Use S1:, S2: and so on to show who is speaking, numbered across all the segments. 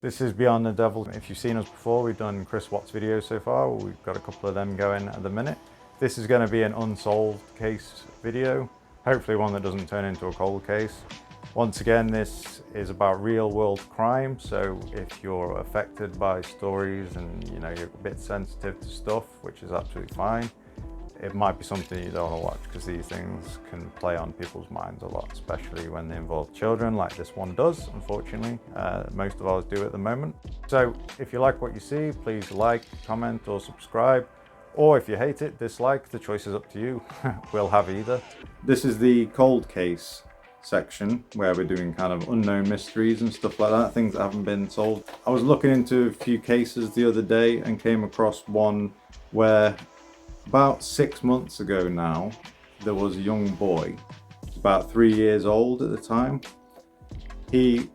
S1: This is Beyond the Devil. If you've seen us before, we've done Chris Watt's videos so far. We've got a couple of them going at the minute. This is going to be an unsolved case video, hopefully one that doesn't turn into a cold case. Once again, this is about real world crime, so if you're affected by stories and you're a bit sensitive to stuff, which is absolutely fine, it might be something you don't want to watch because these things can play on people's minds a lot, especially when they involve children like this one does, unfortunately. Most of ours do at the moment. So if you like what you see, please like, comment or subscribe. Or if you hate it, dislike. The choice is up to you. We'll have either. This is the cold case section where we're doing kind of unknown mysteries and stuff like that, things that haven't been solved. I was looking into a few cases the other day and came across one where about 6 months ago now, there was a young boy, about 3 years old at the time. He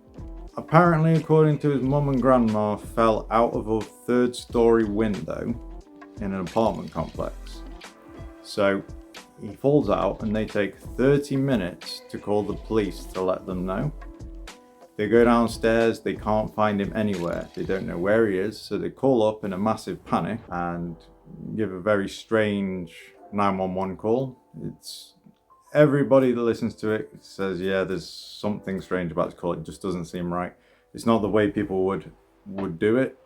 S1: apparently, according to his mum and grandma, fell out of a 3rd-story window in an apartment complex. So he falls out and they take 30 minutes to call the police to let them know. They go downstairs, they can't find him anywhere. They don't know where he is, so they call up in a massive panic and give a very strange 911 call. It's everybody that listens to it says, yeah, there's something strange about this call. It just doesn't seem right. It's not the way people would do it.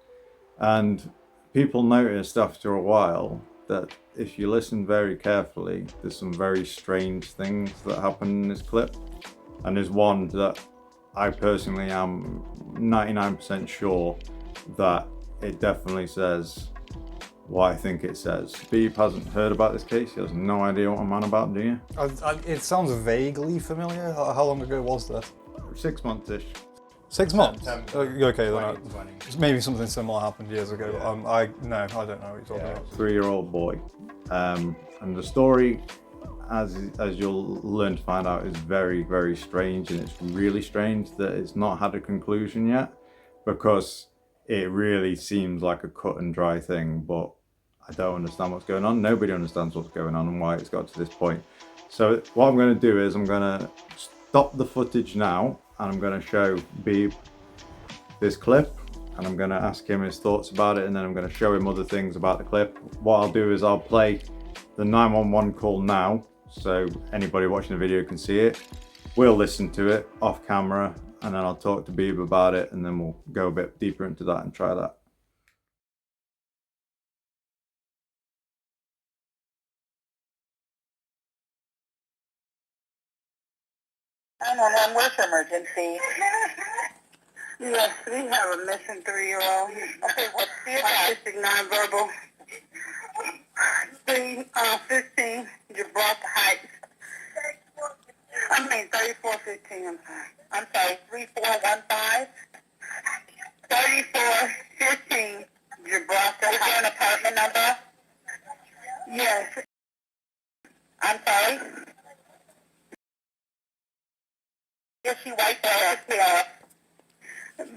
S1: And people noticed after a while that if you listen very carefully, there's some very strange things that happen in this clip. And there's one that I personally am 99% sure that it definitely says what I think it says. Beeb hasn't heard about this case. He has no idea what I'm on about, do you?
S2: It sounds vaguely familiar. How long ago was that?
S1: 6 months-ish.
S2: 6 months?
S1: September
S2: Okay,
S1: 2020.
S2: maybe something similar happened years ago.
S1: Yeah.
S2: I don't know what you're talking about.
S1: 3-year-old boy. And the story, as you'll learn to find out, is very, very strange, and it's really strange that it's not had a conclusion yet, because it really seems like a cut and dry thing, but I don't understand what's going on. Nobody understands what's going on and why it's got to this point. So what I'm going to do is I'm going to stop the footage now and I'm going to show Beeb this clip and I'm going to ask him his thoughts about it, and then I'm going to show him other things about the clip. What I'll do is I'll play the 911 call now so anybody watching the video can see it. We'll listen to it off camera and then I'll talk to Beeb about it, and then we'll go a bit deeper into that and try that.
S3: 911, what's your emergency? Yes, we have a missing 3-year-old. Okay, what's the autistic nonverbal? 15, Gibraltar Heights. 3415, I'm sorry, 3415? 3415, Gibraltar Heights. Is there an apartment number? Yes. I'm sorry? Is she white or hair?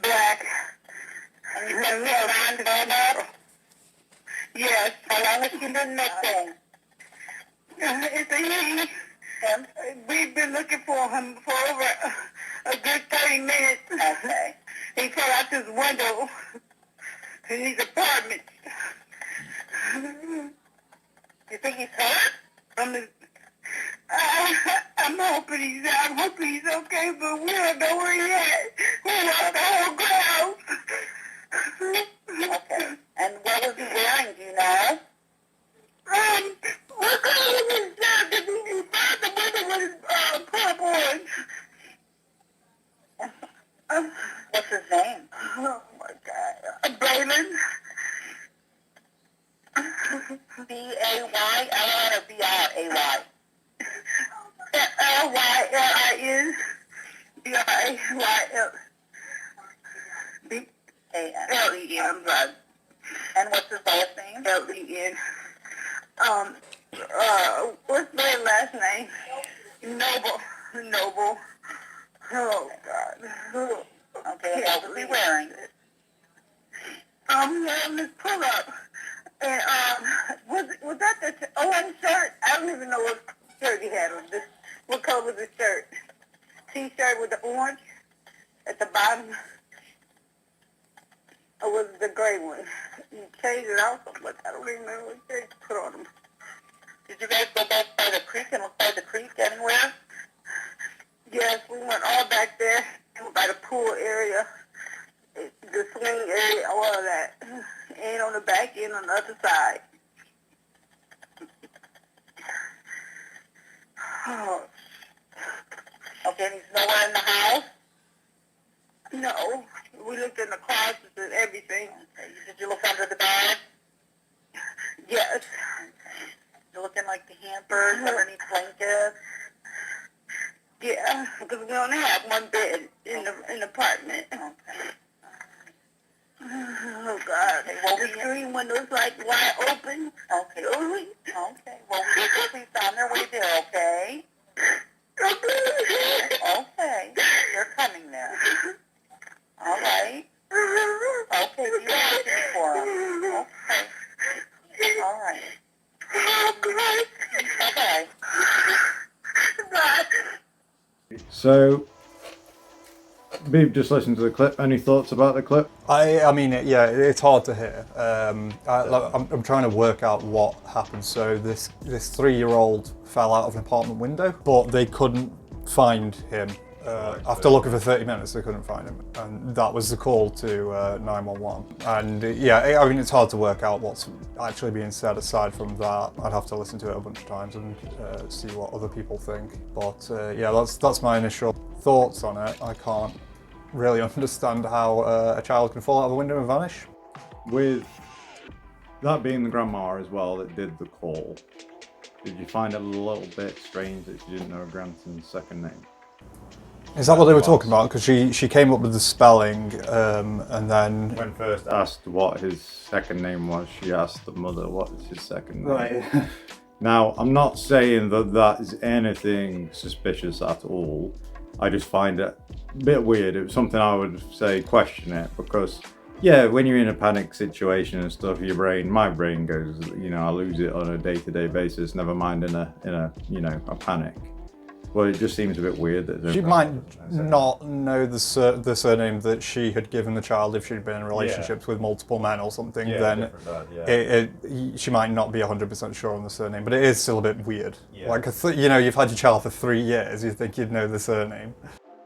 S3: Black. And you said nonverbal? Yes. How long has she been missing? It's a he. We've been looking for him for over a good 30 minutes. Okay. He fell out this window in his apartment. You think he's hurt? I'm hoping he's okay, but we don't know where he's at. We want the whole crowd. Okay. And what was he wearing, do you know? We're calling his dad because he found the window with his purple one. What's his name? Oh my God. Braylen. B-A-Y-L-N or B-R-A-Y? L-Y-L-I-N. B-R-A-Y-L. B-A-L-E-N. I'm sorry. And what's his last name? L-E-N. What's my last name? Noble. Oh, God. Okay, what was he wearing? He had his pull-up. And, was that the orange shirt? I don't even know what shirt he had on this. What color was his shirt? T-shirt with the orange at the bottom? Or was it the gray one? You changed it out so much. I don't even remember what they put on them. Did you guys go back by the creek and by the creek anywhere? Yes, we went all back there by the pool area, the swing area, all of that. And on the back end on the other side. Oh. Okay, and he's nowhere in the house? No. We looked in the closets and everything. Okay. Did you look under the bed? Yes. You look in like the hampers, underneath blankets? Yeah, because we only have one bed in the apartment. Okay. Oh, God. Okay, well, the screen windows like wide open. Okay. Okay. Well, we get the police on their way there, okay? Okay. They're coming there. All right. Okay, you watching for them. Okay. All right. Okay.
S1: So, we've just listened to the clip. Any thoughts about the clip?
S2: I mean, yeah, it's hard to hear. I'm trying to work out what happened. So this 3-year-old fell out of an apartment window, but they couldn't find him. After looking for 30 minutes, they couldn't find him. And that was the call to 911. And yeah, I mean, it's hard to work out what's actually being said aside from that. I'd have to listen to it a bunch of times and see what other people think. But yeah, that's my initial thoughts on it. I can't really understand how a child can fall out of a window and vanish.
S1: With that being the grandma as well that did the call, did you find it a little bit strange that she didn't know her grandson's second name?
S2: Is that what they were talking about? Because she came up with the spelling, and then...
S1: When first asked what his second name was, she asked the mother what is his second name.
S2: Right.
S1: Now, I'm not saying that that is anything suspicious at all. I just find it a bit weird. It was something I would say question it, because yeah, when you're in a panic situation and stuff, my brain goes, I lose it on a day-to-day basis, never mind in a a panic. Well, it just seems a bit weird that
S2: she might not know the surname that she had given the child if she'd been in relationships with multiple men or something.
S1: Yeah,
S2: then she might not be 100% sure on the surname, but it is still a bit weird.
S1: Yeah.
S2: Like you've had your child for 3 years, you think you'd know the surname.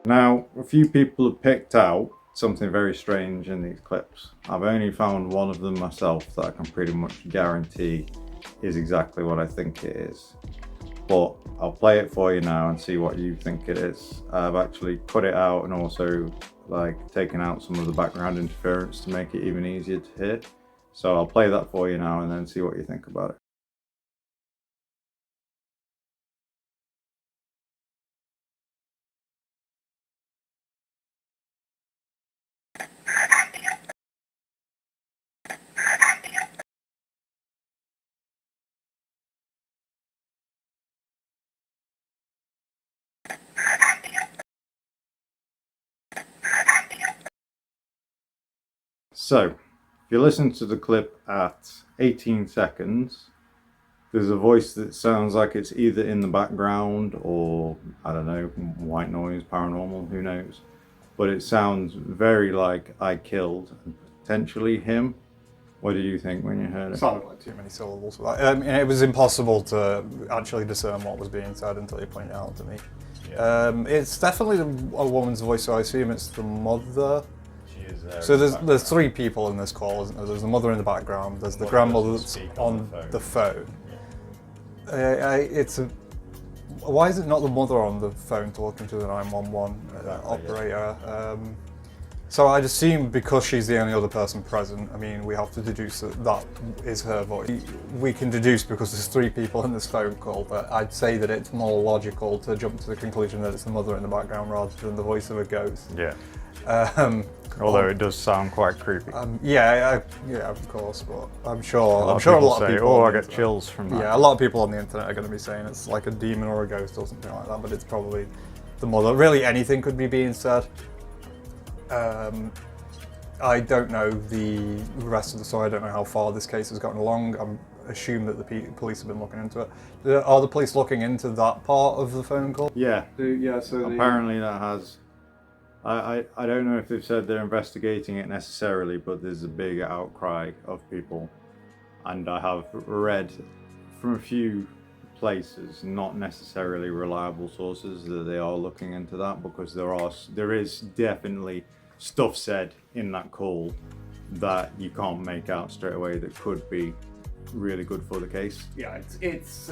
S1: Now, a few people have picked out something very strange in these clips. I've only found one of them myself that I can pretty much guarantee is exactly what I think it is. But I'll play it for you now and see what you think it is. I've actually cut it out and also taken out some of the background interference to make it even easier to hear. So I'll play that for you now and then see what you think about it. So, if you listen to the clip at 18 seconds, there's a voice that sounds like it's either in the background or, I don't know, white noise, paranormal, who knows. But it sounds very like I killed, and potentially him. What did you think when you heard it?
S2: It sounded like too many syllables. It was impossible to actually discern what was being said until you pointed it out to me. Yeah. It's definitely a woman's voice, so I assume it's the mother. So there's 3 people in this call, isn't there? There's the mother in the background, there's the grandmother that's on the phone. Why is it not the mother on the phone talking to the 911 operator? So I'd assume because she's the only other person present, I mean, we have to deduce that is her voice. We can deduce because there's 3 people in this phone call, but I'd say that it's more logical to jump to the conclusion that it's the mother in the background rather than the voice of a ghost.
S1: Yeah. Although it does sound quite creepy.
S2: Yeah, of course, but I'm sure a lot of people
S1: "Oh, I get chills from that."
S2: Yeah, a lot of people on the internet are going to be saying it's like a demon or a ghost or something like that, but it's probably the mother. Really, anything could be being said. I don't know the rest of the story. I don't know how far this case has gotten along. I assume that the police have been looking into it. Are the police looking into that part of the phone call?
S1: Yeah.
S2: So
S1: apparently that has I don't know if they've said they're investigating it necessarily, but there's a big outcry of people, and I have read from a few places, not necessarily reliable sources, that they are looking into that, because there is definitely stuff said in that call that you can't make out straight away that could be really good for the case.
S2: Yeah, it's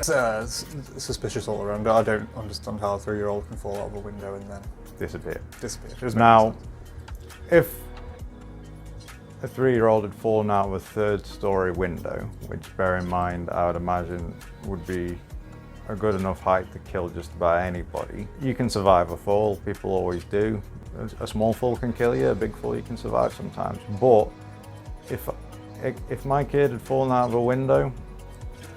S2: suspicious all around. I don't understand how a 3-year-old can fall out of a window and then
S1: Disappear.
S2: disappear. It doesn't
S1: Now,
S2: make sense.
S1: if a 3-year-old had fallen out of a 3rd-story window, which, bear in mind, I would imagine would be a good enough height to kill just about anybody, you can survive a fall. People always do. A small fall can kill you. A big fall you can survive sometimes. But if my kid had fallen out of a window,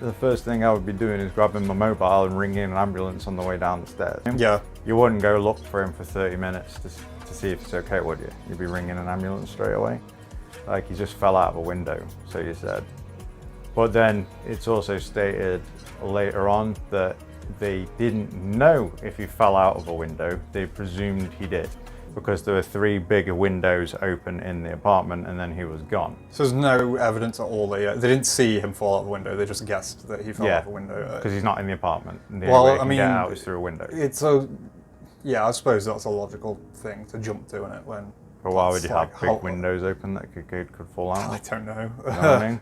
S1: the first thing I would be doing is grabbing my mobile and ringing an ambulance on the way down the stairs.
S2: Yeah.
S1: You wouldn't go look for him for 30 minutes to see if it's okay, would you? You'd be ringing an ambulance straight away. Like, he just fell out of a window, so you said. But then it's also stated later on that they didn't know if he fell out of a window. They presumed he did, because there were 3 bigger windows open in the apartment, and then he was gone.
S2: So there's no evidence at all. They didn't see him fall out of a window. They just guessed that he fell out of a window.
S1: Because he's not in the apartment. And the
S2: Well,
S1: only way he
S2: I
S1: can
S2: mean,
S1: get out is through a window.
S2: Yeah, I suppose that's a logical thing to jump to, isn't it? When
S1: But why would
S2: that's
S1: you have
S2: like
S1: big
S2: how-
S1: windows open that kid could fall out
S2: I
S1: of?
S2: don't know.
S1: You know what I mean?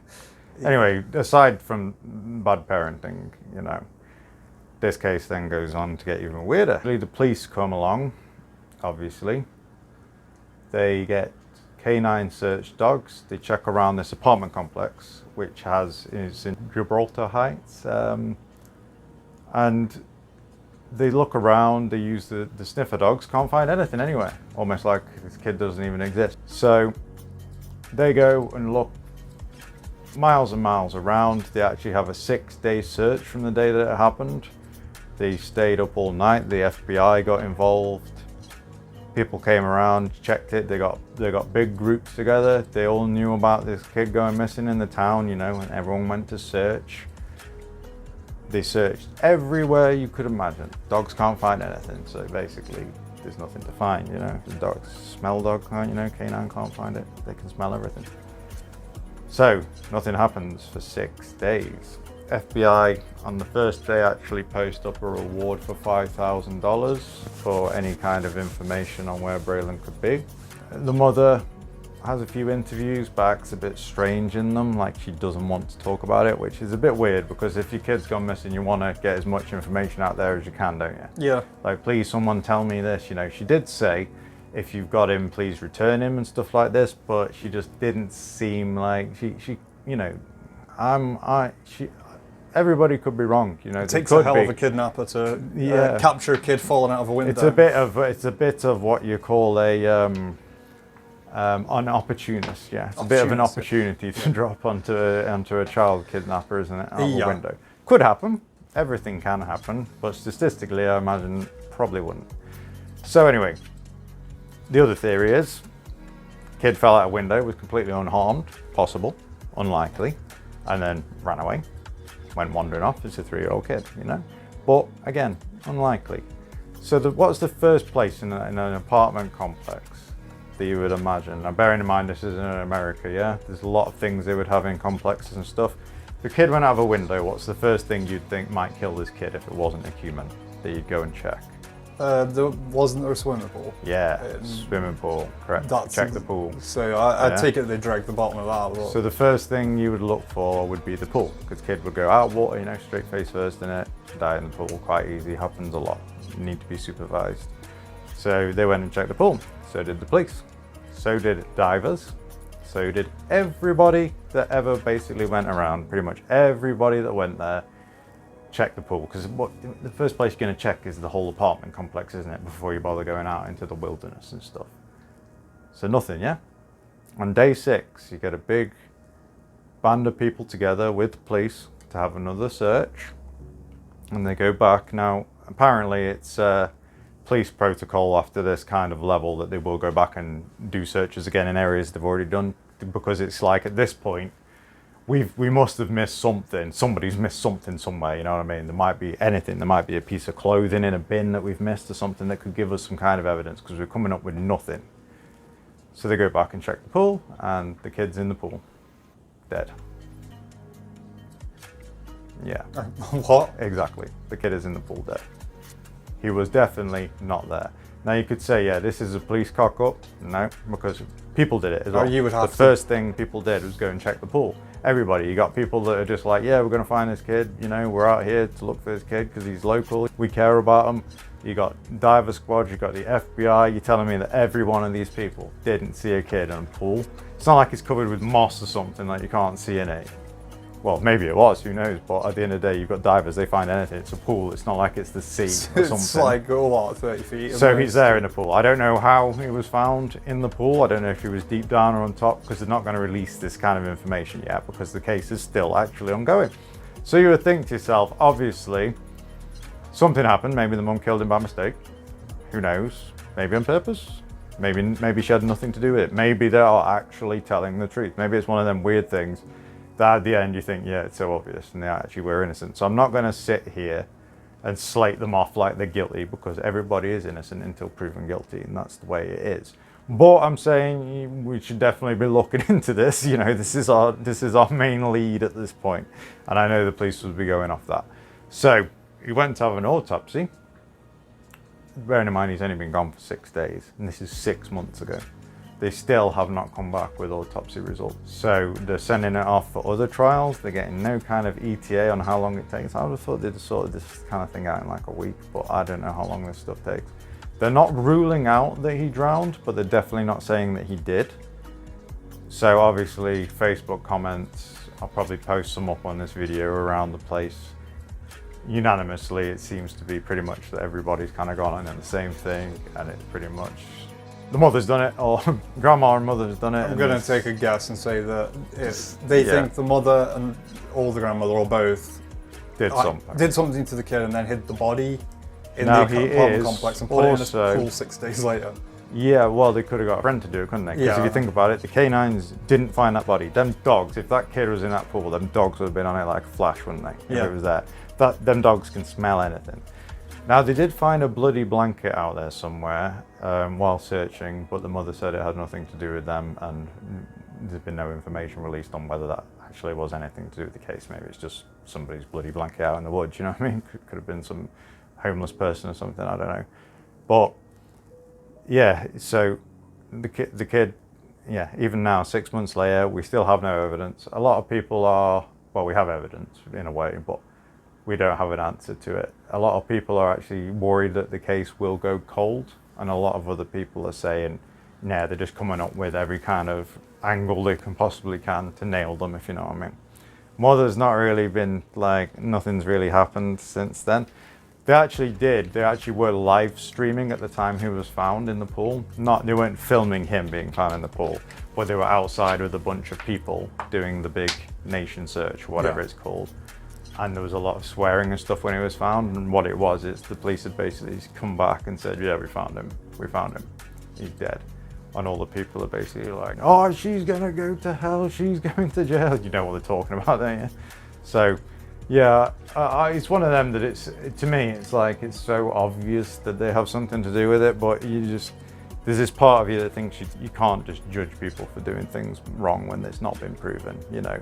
S1: Anyway, aside from bad parenting, you know, this case then goes on to get even weirder. The police come along, obviously. They get canine search dogs. They check around this apartment complex, which is in Gibraltar Heights. And they look around, they use the sniffer dogs, can't find anything anywhere. Almost like this kid doesn't even exist. So they go and look miles and miles around. They actually have a 6-day search from the day that it happened. They stayed up all night. The FBI got involved. People came around, checked it. They got big groups together. They all knew about this kid going missing in the town, you know, and everyone went to search. They searched everywhere you could imagine. Dogs can't find anything, so basically there's nothing to find, you know. The dogs smell dog, you know, canine can't find it. They can smell everything. So nothing happens for 6 days. FBI on the first day actually post up a reward for $5,000 for any kind of information on where Braylen could be. The mother has a few interviews, but acts a bit strange in them, like she doesn't want to talk about it, which is a bit weird, because if your kid's gone missing, you want to get as much information out there as you can, don't you?
S2: Yeah.
S1: Like, please someone tell me this, you know. She did say, if you've got him, please return him and stuff like this, but she just didn't seem like she you know, everybody could be wrong, you know.
S2: It takes a hell of a kidnapper to capture a kid falling out of a window.
S1: It's a bit of what you call an opportunist, yeah. It's a bit of an opportunity to drop onto a child kidnapper, isn't it, out of a window. Could happen. Everything can happen, but statistically, I imagine probably wouldn't. So anyway, the other theory is kid fell out a window, was completely unharmed, possible, unlikely, and then ran away, went wandering off as a 3-year-old kid, you know. But again, unlikely. So what's the first place in an apartment complex that you would imagine? Now, bearing in mind this is in America, yeah? There's a lot of things they would have in complexes and stuff. If a kid went out of a window, what's the first thing you'd think might kill this kid if it wasn't a human that you'd go and check?
S2: Wasn't there a swimming pool?
S1: Yeah, swimming pool, correct. Check the pool.
S2: So I'd take it they dragged the bottom of that. But...
S1: So the first thing you would look for would be the pool, because kid would go out water, you know, straight face first in it, die in the pool, quite easy, happens a lot. You need to be supervised. So they went and checked the pool. So did the police. So did divers. So did everybody that ever basically went around. Pretty much everybody that went there checked the pool, because the first place you're going to check is the whole apartment complex, isn't it, before you bother going out into the wilderness and stuff. So nothing, yeah? On day 6, you get a big band of people together with the police to have another search, and they go back. Now, apparently it's police protocol after this kind of level that they will go back and do searches again in areas they've already done, because it's like, at this point, we must have missed something. Somebody's missed something somewhere, you know what I mean? There might be anything. There might be a piece of clothing in a bin that we've missed or something that could give us some kind of evidence, because we're coming up with nothing. So they go back and check the pool, and the kid's in the pool, dead. Yeah.
S2: What?
S1: Exactly. The kid is in the pool dead. He was definitely not there. Now you could say, yeah, this is a police cock-up. No, because people did it as well.
S2: You would have
S1: the first thing people did was go and check the pool. Everybody, you got people that are just like, yeah, we're going to find this kid. You know, we're out here to look for this kid because he's local. We care about him. You got diver squad, you got the FBI. You're telling me that every one of these people didn't see a kid in a pool? It's not like it's covered with moss or something that you can't see in it. Well, maybe it was, who knows, but at the end of the day, you've got divers, they find anything. It's a pool, it's not like it's the sea or something.
S2: It's like, oh, what, 30 feet?
S1: So he's there in the pool. I don't know how he was found in the pool. I don't know if he was deep down or on top, because they're not going to release this kind of information yet, because the case is still actually ongoing. So you would think to yourself, obviously, something happened. Maybe the mum killed him by mistake. Who knows? Maybe on purpose. Maybe she had nothing to do with it. Maybe they are actually telling the truth. Maybe it's one of them weird things that at the end you think, yeah, it's so obvious, and they actually were innocent. So I'm not going to sit here and slate them off like they're guilty, because everybody is innocent until proven guilty, and that's the way it is. But I'm saying we should definitely be looking into this. You know, this is our main lead at this point, and I know the police will be going off that. So he went to have an autopsy. Bearing in mind he's only been gone for 6 days, and this is 6 months ago. They still have not come back with autopsy results. So they're sending it off for other trials. They're getting no kind of ETA on how long it takes. I would have thought they'd sorted this kind of thing out in like a week, but I don't know how long this stuff takes. They're not ruling out that he drowned, but they're definitely not saying that he did. So obviously Facebook comments, I'll probably post some up on this video around the place. Unanimously, it seems to be pretty much that everybody's kind of gone on in the same thing, and it's pretty much the mother's done it, or grandma and mother's done it.
S2: I'm going to take a guess and say that they think the mother and or the grandmother or both did something to the kid and then hid the body in the apartment complex and put it in a pool 6 days later.
S1: Yeah, well, they could have got a friend to do it, couldn't they? Because if you think about it, the canines didn't find that body. Them dogs, if that kid was in that pool, them dogs would have been on it like a flash, wouldn't they? If it was there. Them dogs can smell anything. Now, they did find a bloody blanket out there somewhere while searching, but the mother said it had nothing to do with them, and there's been no information released on whether that actually was anything to do with the case. Maybe it's just somebody's bloody blanket out in the woods, you know what I mean? Could have been some homeless person or something, I don't know. But yeah, so the kid, yeah, even now, 6 months later, we still have no evidence. A lot of people are, well, we have evidence in a way, but we don't have an answer to it. A lot of people are actually worried that the case will go cold, and a lot of other people are saying, nah, they're just coming up with every kind of angle they can possibly can to nail them, if you know what I mean. Mother's not really been, like, nothing's really happened since then. They actually were live streaming at the time he was found in the pool. They weren't filming him being found in the pool, but they were outside with a bunch of people doing the big nation search, whatever it's called. And there was a lot of swearing and stuff when he was found, and what it was is the police had basically come back and said, yeah, we found him, he's dead. And all the people are basically like, oh, she's gonna go to hell, she's going to jail. You know what they're talking about, don't you? So yeah, it's one of them that to me, it's like, it's so obvious that they have something to do with it, but there's this part of you that thinks you can't just judge people for doing things wrong when it's not been proven, you know.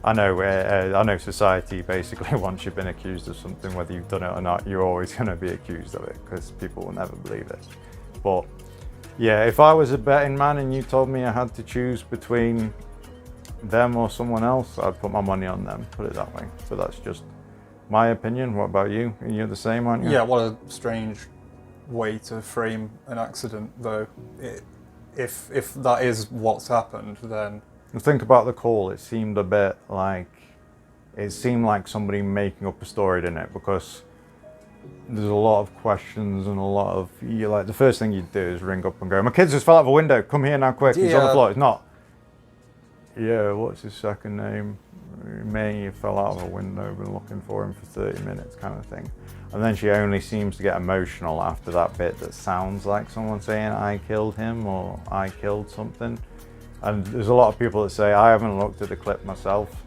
S1: I know society basically, once you've been accused of something, whether you've done it or not, you're always going to be accused of it, because people will never believe it. But yeah, if I was a betting man and you told me I had to choose between them or someone else, I'd put my money on them, put it that way. But that's just my opinion. What about you? You're the same, aren't you?
S2: Yeah, what a strange way to frame an accident, though. If that is what's happened, then...
S1: And think about the call. It seemed like somebody making up a story, didn't it? Because there's a lot of questions and a lot of, like, the first thing you'd do is ring up and go, my kids just fell out of a window, come here now quick, he's on the floor. It's not, yeah, what's his second name? May fell out of a window, been looking for him for 30 minutes kind of thing. And then she only seems to get emotional after that bit that sounds like someone saying, I killed him, or I killed something. And there's a lot of people that say, I haven't looked at the clip myself,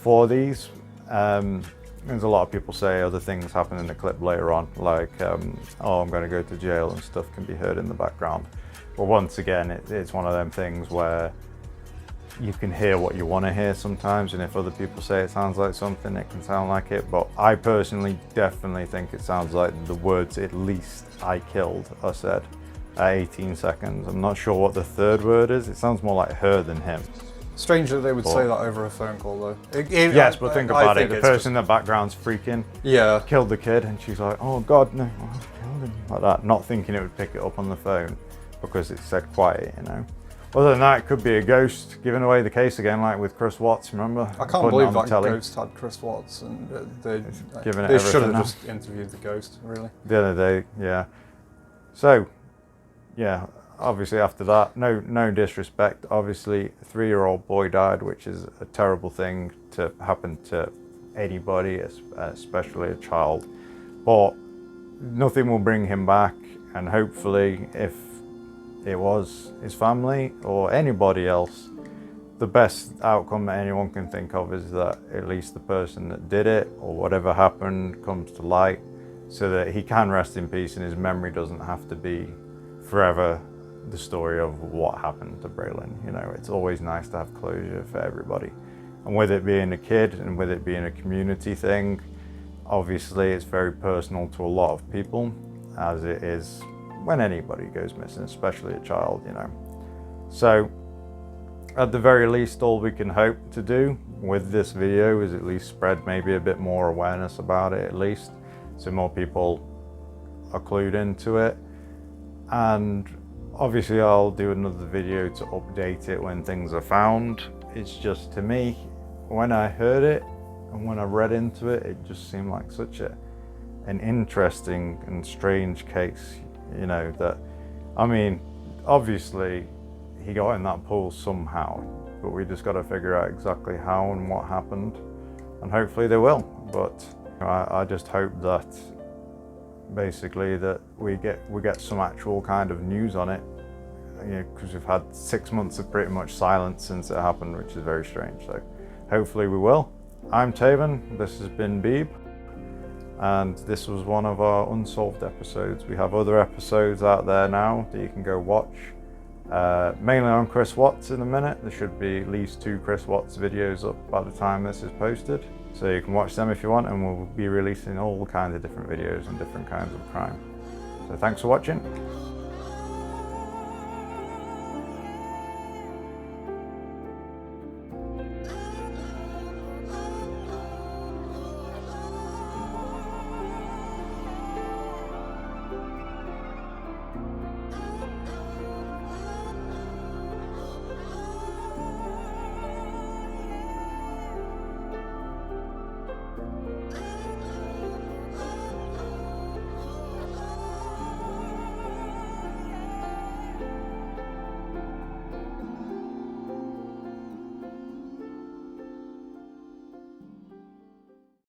S1: for these. There's a lot of people say other things happen in the clip later on, like, oh, I'm going to go to jail and stuff can be heard in the background. But once again, it's one of them things where you can hear what you want to hear sometimes, and if other people say it sounds like something, it can sound like it. But I personally definitely think it sounds like the words "at least I killed" are said at 18 seconds. I'm not sure what the third word is. It sounds more like her than him.
S2: Strange that they would say that over a phone call, though.
S1: Yes, but think about it. The person in the background's freaking,
S2: yeah,
S1: killed the kid, and she's like, oh God, no, I killed him. Like that, not thinking it would pick it up on the phone because it said quiet, you know. Other than that, it could be a ghost giving away the case again, like with Chris Watts, remember?
S2: I can't believe that ghost had Chris Watts, and they should have just interviewed the ghost, really.
S1: The other day, yeah. So, yeah, obviously after that, no disrespect, obviously a 3-year-old boy died, which is a terrible thing to happen to anybody, especially a child. But nothing will bring him back, and hopefully if it was his family or anybody else, the best outcome that anyone can think of is that at least the person that did it or whatever happened comes to light, so that he can rest in peace and his memory doesn't have to be forever the story of what happened to Braylen. You know, it's always nice to have closure for everybody. And with it being a kid and with it being a community thing, obviously it's very personal to a lot of people, as it is when anybody goes missing, especially a child, you know. So at the very least, all we can hope to do with this video is at least spread maybe a bit more awareness about it, at least, so more people are clued into it. And obviously I'll do another video to update it when things are found. It's just, to me, when I heard it and when I read into it, it just seemed like such an interesting and strange case. You know, that, I mean, obviously he got in that pool somehow, but we just got to figure out exactly how and what happened, and hopefully they will. But I just hope that basically that we get some actual kind of news on it, you know, because we've had 6 months of pretty much silence since it happened, which is very strange. So hopefully we will. I'm Taven, this has been Beeb, and this was one of our Unsolved episodes. We have other episodes out there now that you can go watch, mainly on Chris Watts in a minute. There should be at least 2 Chris Watts videos up by the time this is posted, so you can watch them if you want, and we'll be releasing all kinds of different videos and different kinds of crime. So thanks for watching.